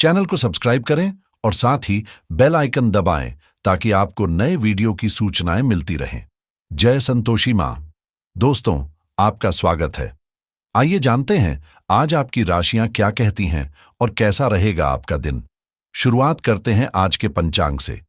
Channel को subscribe करें और साथ ही बेल आइकन दबाएं ताकि आपको नए वीडियो की सूचनाएं मिलती रहें। जय संतोषी मां। दोस्तों, आपका स्वागत है। आइए जानते हैं आज आपकी राशियां क्या कहती हैं और कैसा रहेगा आपका दिन। शुरुआत करते हैं आज के पंचांग से।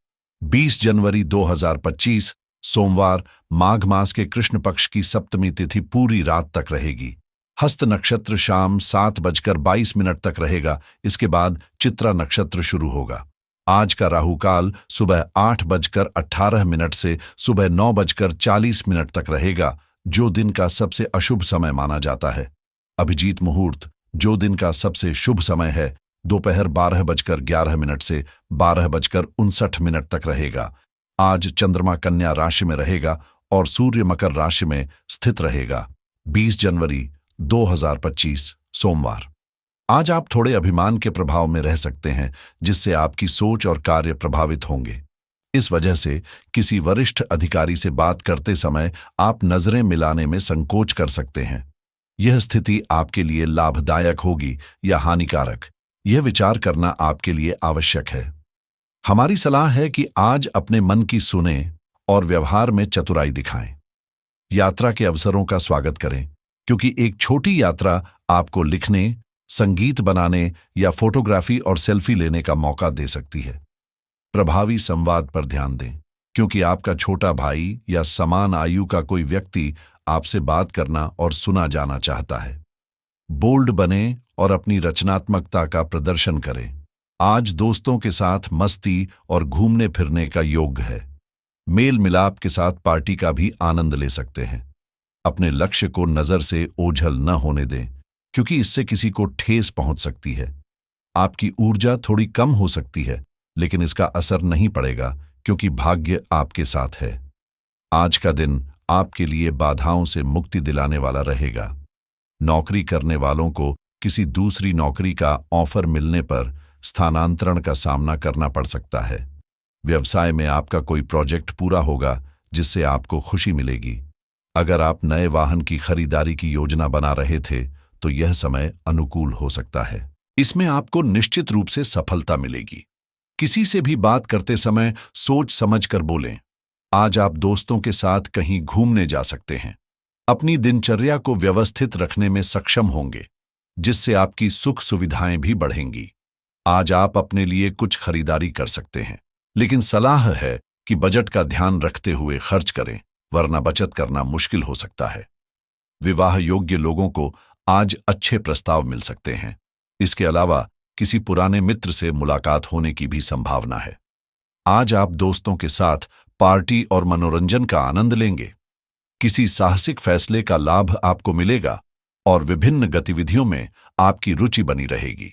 20 जनवरी 2025 सोमवार, माघ मास के कृष्ण पक्ष की सप्तमी तिथि पूरी रात तक रहेगी। हस्त नक्षत्र शाम 7:22 तक रहेगा। इसके बाद चित्रा नक्षत्र शुरू होगा। आज का राहु काल सुबह 8:18 से सुबह 9:40 तक रहेगा, जो दिन का सबसे अशुभ समय माना जाता है। अभिजीत मुहूर्त, जो दिन का सबसे शुभ समय है, दोपहर 12:11 से 12:59 तक रहेगा। आज चंद्रमा कन्या राशि में रहेगा और सूर्य मकर राशि में स्थित रहेगा। 20 जनवरी 2025 सोमवार। आज आप थोड़े अभिमान के प्रभाव में रह सकते हैं, जिससे आपकी सोच और कार्य प्रभावित होंगे। इस वजह से किसी वरिष्ठ अधिकारी से बात करते समय आप नजरें मिलाने में संकोच कर सकते हैं। यह स्थिति आपके लिए लाभदायक होगी या हानिकारक, यह विचार करना आपके लिए आवश्यक है। हमारी सलाह है कि आज अपने मन की सुनें और व्यवहार में चतुराई दिखाएं। यात्रा के अवसरों का स्वागत करें, क्योंकि एक छोटी यात्रा आपको लिखने, संगीत बनाने या फोटोग्राफी और सेल्फी लेने का मौका दे सकती है। प्रभावी संवाद पर ध्यान दें, क्योंकि आपका छोटा भाई या समान आयु का कोई व्यक्ति आपसे बात करना और सुना जाना चाहता है। बोल्ड बने और अपनी रचनात्मकता का प्रदर्शन करें। आज दोस्तों के साथ मस्ती और घूमने फिरने का योग है। मेल मिलाप के साथ पार्टी का भी आनंद ले सकते हैं। अपने लक्ष्य को नजर से ओझल न होने दें, क्योंकि इससे किसी को ठेस पहुंच सकती है। आपकी ऊर्जा थोड़ी कम हो सकती है, लेकिन इसका असर नहीं पड़ेगा, क्योंकि भाग्य आपके साथ है। आज का दिन आपके लिए बाधाओं से मुक्ति दिलाने वाला रहेगा। नौकरी करने वालों को किसी दूसरी नौकरी का ऑफर मिलने पर स्थानांतरण का सामना करना पड़ सकता है। व्यवसाय में आपका कोई प्रोजेक्ट पूरा होगा, जिससे आपको खुशी मिलेगी। अगर आप नए वाहन की खरीदारी की योजना बना रहे थे, तो यह समय अनुकूल हो सकता है। इसमें आपको निश्चित रूप से सफलता मिलेगी। किसी से भी बात करते समय सोच समझकर बोलें। आज आप दोस्तों के साथ कहीं घूमने जा सकते हैं। अपनी दिनचर्या को व्यवस्थित रखने में सक्षम होंगे, जिससे आपकी सुख सुविधाएं भी बढ़ेंगी। आज आप अपने लिए कुछ खरीदारी कर सकते हैं, लेकिन सलाह है कि बजट का ध्यान रखते हुए खर्च करें, वरना बचत करना मुश्किल हो सकता है। विवाह योग्य लोगों को आज अच्छे प्रस्ताव मिल सकते हैं। इसके अलावा किसी पुराने मित्र से मुलाकात होने की भी संभावना है। आज आप दोस्तों के साथ पार्टी और मनोरंजन का आनंद लेंगे। किसी साहसिक फैसले का लाभ आपको मिलेगा और विभिन्न गतिविधियों में आपकी रुचि बनी रहेगी।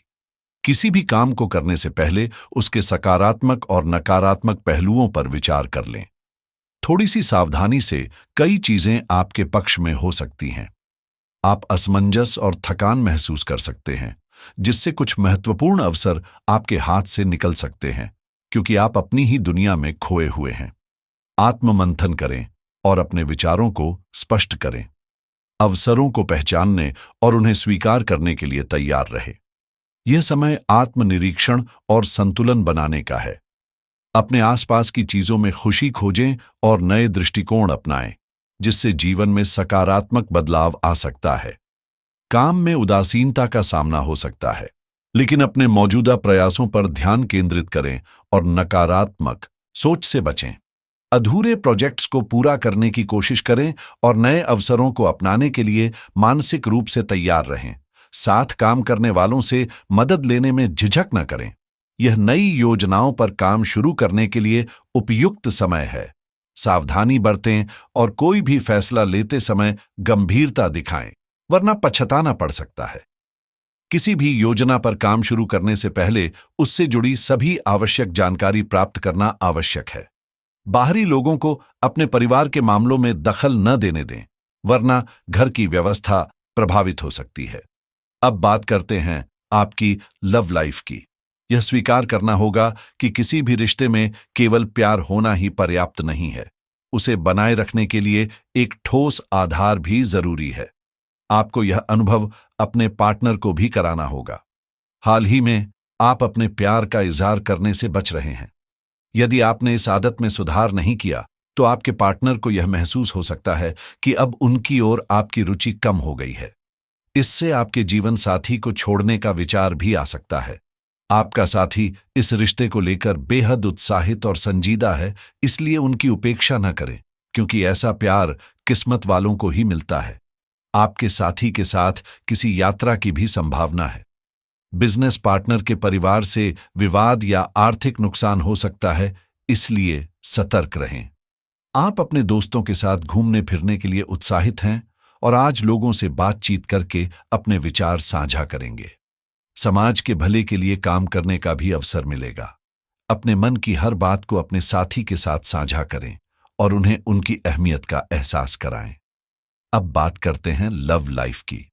किसी भी काम को करने से पहले उसके सकारात्मक और नकारात्मक पहलुओं पर विचार कर लें। थोड़ी सी सावधानी से कई चीजें आपके पक्ष में हो सकती हैं। आप असमंजस और थकान महसूस कर सकते हैं, जिससे कुछ महत्वपूर्ण अवसर आपके हाथ से निकल सकते हैं, क्योंकि आप अपनी ही दुनिया में खोए हुए हैं। आत्ममंथन करें और अपने विचारों को स्पष्ट करें। अवसरों को पहचानने और उन्हें स्वीकार करने के लिए तैयार रहे। यह समय आत्मनिरीक्षण और संतुलन बनाने का है। अपने आसपास की चीजों में खुशी खोजें और नए दृष्टिकोण अपनाएं, जिससे जीवन में सकारात्मक बदलाव आ सकता है। काम में उदासीनता का सामना हो सकता है, लेकिन अपने मौजूदा प्रयासों पर ध्यान केंद्रित करें और नकारात्मक सोच से बचें। अधूरे प्रोजेक्ट्स को पूरा करने की कोशिश करें और नए अवसरों को अपनाने के लिए मानसिक रूप से तैयार रहें। साथ काम करने वालों से मदद लेने में झिझक न करें। यह नई योजनाओं पर काम शुरू करने के लिए उपयुक्त समय है। सावधानी बरतें और कोई भी फैसला लेते समय गंभीरता दिखाएं, वरना पछताना पड़ सकता है। किसी भी योजना पर काम शुरू करने से पहले उससे जुड़ी सभी आवश्यक जानकारी प्राप्त करना आवश्यक है। बाहरी लोगों को अपने परिवार के मामलों में दखल न देने दें, वरना घर की व्यवस्था प्रभावित हो सकती है। अब बात करते हैं आपकी लव लाइफ की। यह स्वीकार करना होगा कि किसी भी रिश्ते में केवल प्यार होना ही पर्याप्त नहीं है। उसे बनाए रखने के लिए एक ठोस आधार भी जरूरी है। आपको यह अनुभव अपने पार्टनर को भी कराना होगा। हाल ही में आप अपने प्यार का इजहार करने से बच रहे हैं। यदि आपने इस आदत में सुधार नहीं किया तो आपके पार्टनर को यह महसूस हो सकता है कि अब उनकी ओर आपकी रुचि कम हो गई है। इससे आपके जीवन साथी को छोड़ने का विचार भी आ सकता है। आपका साथी इस रिश्ते को लेकर बेहद उत्साहित और संजीदा है, इसलिए उनकी उपेक्षा न करें, क्योंकि ऐसा प्यार किस्मत वालों को ही मिलता है। आपके साथी के साथ किसी यात्रा की भी संभावना है। बिजनेस पार्टनर के परिवार से विवाद या आर्थिक नुकसान हो सकता है, इसलिए सतर्क रहें। आप अपने दोस्तों के साथ घूमने फिरने के लिए उत्साहित हैं और आज लोगों से बातचीत करके अपने विचार साझा करेंगे। समाज के भले के लिए काम करने का भी अवसर मिलेगा। अपने मन की हर बात को अपने साथी के साथ साझा करें और उन्हें उनकी अहमियत का एहसास कराएं। अब बात करते हैं लव लाइफ की।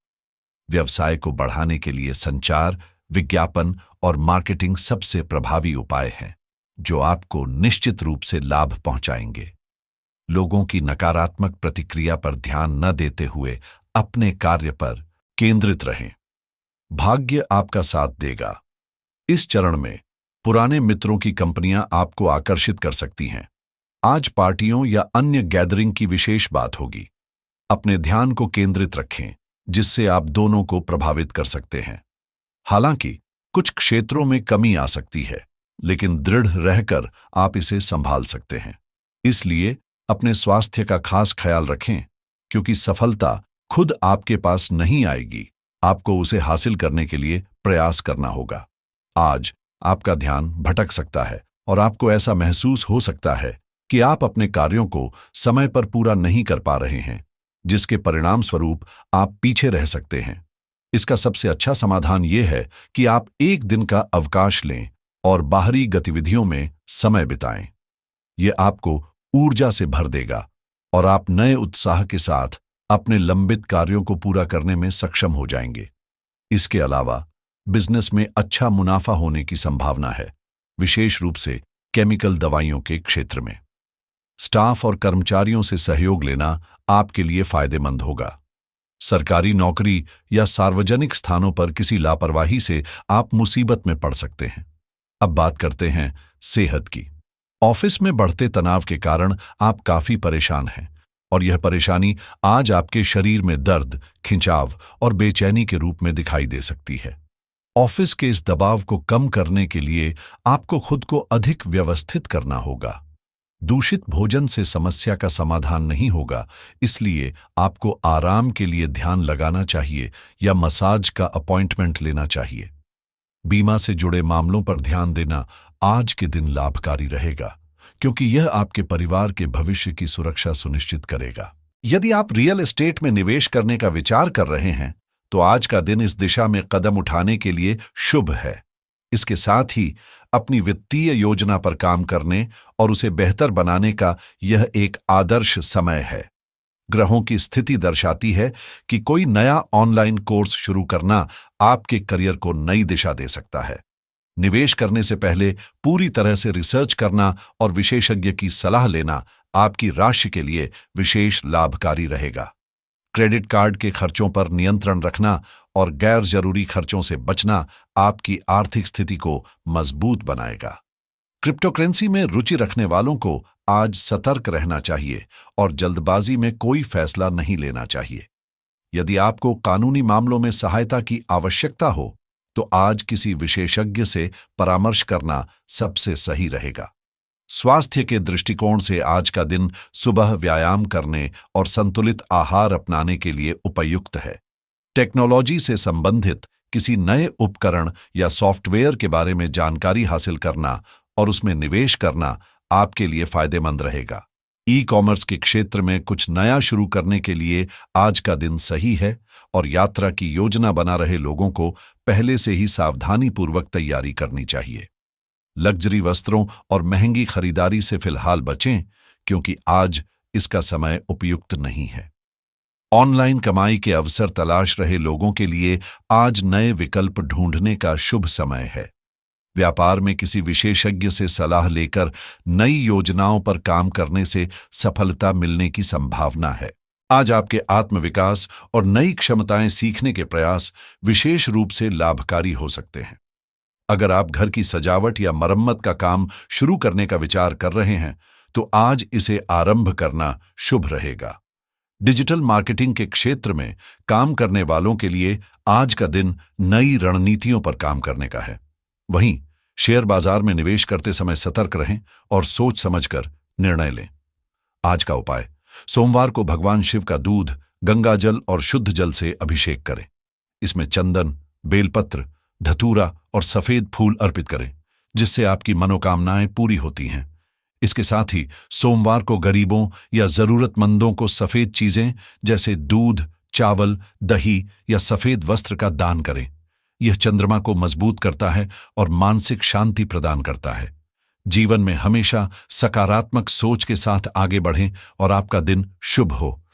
व्यवसाय को बढ़ाने के लिए संचार, विज्ञापन और मार्केटिंग सबसे प्रभावी उपाय हैं, जो आपको निश्चित रूप से लाभ पहुंचाएंगे। लोगों की नकारात्मक प्रतिक्रिया पर ध्यान न देते हुए अपने कार्य पर केंद्रित रहें। भाग्य आपका साथ देगा। इस चरण में पुराने मित्रों की कंपनियां आपको आकर्षित कर सकती हैं। आज पार्टियों या अन्य गैदरिंग की विशेष बात होगी। अपने ध्यान को केंद्रित रखें, जिससे आप दोनों को प्रभावित कर सकते हैं। हालांकि कुछ क्षेत्रों में कमी आ सकती है, लेकिन दृढ़ रहकर आप इसे संभाल सकते हैं। इसलिए अपने स्वास्थ्य का खास ख्याल रखें, क्योंकि सफलता खुद आपके पास नहीं आएगी, आपको उसे हासिल करने के लिए प्रयास करना होगा। आज आपका ध्यान भटक सकता है और आपको ऐसा महसूस हो सकता है कि आप अपने कार्यों को समय पर पूरा नहीं कर पा रहे हैं, जिसके परिणाम स्वरूप आप पीछे रह सकते हैं। इसका सबसे अच्छा समाधान यह है कि आप एक दिन का अवकाश लें और बाहरी गतिविधियों में समय बिताएं। यह आपको ऊर्जा से भर देगा और आप नए उत्साह के साथ अपने लंबित कार्यों को पूरा करने में सक्षम हो जाएंगे। इसके अलावा बिजनेस में अच्छा मुनाफा होने की संभावना है, विशेष रूप से केमिकल दवाइयों के क्षेत्र में। स्टाफ और कर्मचारियों से सहयोग लेना आपके लिए फायदेमंद होगा। सरकारी नौकरी या सार्वजनिक स्थानों पर किसी लापरवाही से आप मुसीबत में पड़ सकते हैं। अब बात करते हैं सेहत की। ऑफिस में बढ़ते तनाव के कारण आप काफी परेशान हैं और यह परेशानी आज आपके शरीर में दर्द, खिंचाव और बेचैनी के रूप में दिखाई दे सकती है। ऑफिस के इस दबाव को कम करने के लिए आपको खुद को अधिक व्यवस्थित करना होगा। दूषित भोजन से समस्या का समाधान नहीं होगा, इसलिए आपको आराम के लिए ध्यान लगाना चाहिए या मसाज का अपॉइंटमेंट लेना चाहिए। बीमा से जुड़े मामलों पर ध्यान देना आज के दिन लाभकारी रहेगा, क्योंकि यह आपके परिवार के भविष्य की सुरक्षा सुनिश्चित करेगा। यदि आप रियल एस्टेट में निवेश करने का विचार कर रहे हैं, तो आज का दिन इस दिशा में कदम उठाने के लिए शुभ है। इसके साथ ही अपनी वित्तीय योजना पर काम करने और उसे बेहतर बनाने का यह एक आदर्श समय है। ग्रहों की स्थिति दर्शाती है कि कोई नया ऑनलाइन कोर्स शुरू करना आपके करियर को नई दिशा दे सकता है। निवेश करने से पहले पूरी तरह से रिसर्च करना और विशेषज्ञ की सलाह लेना आपकी राशि के लिए विशेष लाभकारी रहेगा। क्रेडिट कार्ड के खर्चों पर नियंत्रण रखना और गैर जरूरी खर्चों से बचना आपकी आर्थिक स्थिति को मजबूत बनाएगा। क्रिप्टोकरेंसी में रुचि रखने वालों को आज सतर्क रहना चाहिए और जल्दबाजी में कोई फैसला नहीं लेना चाहिए। यदि आपको कानूनी मामलों में सहायता की आवश्यकता हो, तो आज किसी विशेषज्ञ से परामर्श करना सबसे सही रहेगा। स्वास्थ्य के दृष्टिकोण से आज का दिन सुबह व्यायाम करने और संतुलित आहार अपनाने के लिए उपयुक्त है। टेक्नोलॉजी से संबंधित किसी नए उपकरण या सॉफ्टवेयर के बारे में जानकारी हासिल करना और उसमें निवेश करना आपके लिए फायदेमंद रहेगा। ई-कॉमर्स के क्षेत्र में कुछ नया शुरू करने के लिए आज का दिन सही है और यात्रा की योजना बना रहे लोगों को पहले से ही सावधानीपूर्वक तैयारी करनी चाहिए। लग्जरी वस्त्रों और महंगी खरीदारी से फिलहाल बचें, क्योंकि आज इसका समय उपयुक्त नहीं है। ऑनलाइन कमाई के अवसर तलाश रहे लोगों के लिए आज नए विकल्प ढूंढने का शुभ समय है। व्यापार में किसी विशेषज्ञ से सलाह लेकर नई योजनाओं पर काम करने से सफलता मिलने की संभावना है। आज आपके आत्मविकास और नई क्षमताएं सीखने के प्रयास विशेष रूप से लाभकारी हो सकते हैं। अगर आप घर की सजावट या मरम्मत का काम शुरू करने का विचार कर रहे हैं तो आज इसे आरंभ करना शुभ रहेगा। डिजिटल मार्केटिंग के क्षेत्र में काम करने वालों के लिए आज का दिन नई रणनीतियों पर काम करने का है। वहीं शेयर बाजार में निवेश करते समय सतर्क रहें और सोच समझकर निर्णय लें। आज का उपाय, सोमवार को भगवान शिव का दूध, गंगा जल और शुद्ध जल से अभिषेक करें। इसमें चंदन, बेलपत्र, धतूरा और सफेद फूल अर्पित करें, जिससे आपकी मनोकामनाएं पूरी होती हैं। इसके साथ ही सोमवार को गरीबों या जरूरतमंदों को सफेद चीजें जैसे दूध, चावल, दही या सफेद वस्त्र का दान करें। यह चंद्रमा को मजबूत करता है और मानसिक शांति प्रदान करता है। जीवन में हमेशा सकारात्मक सोच के साथ आगे बढ़ें और आपका दिन शुभ हो।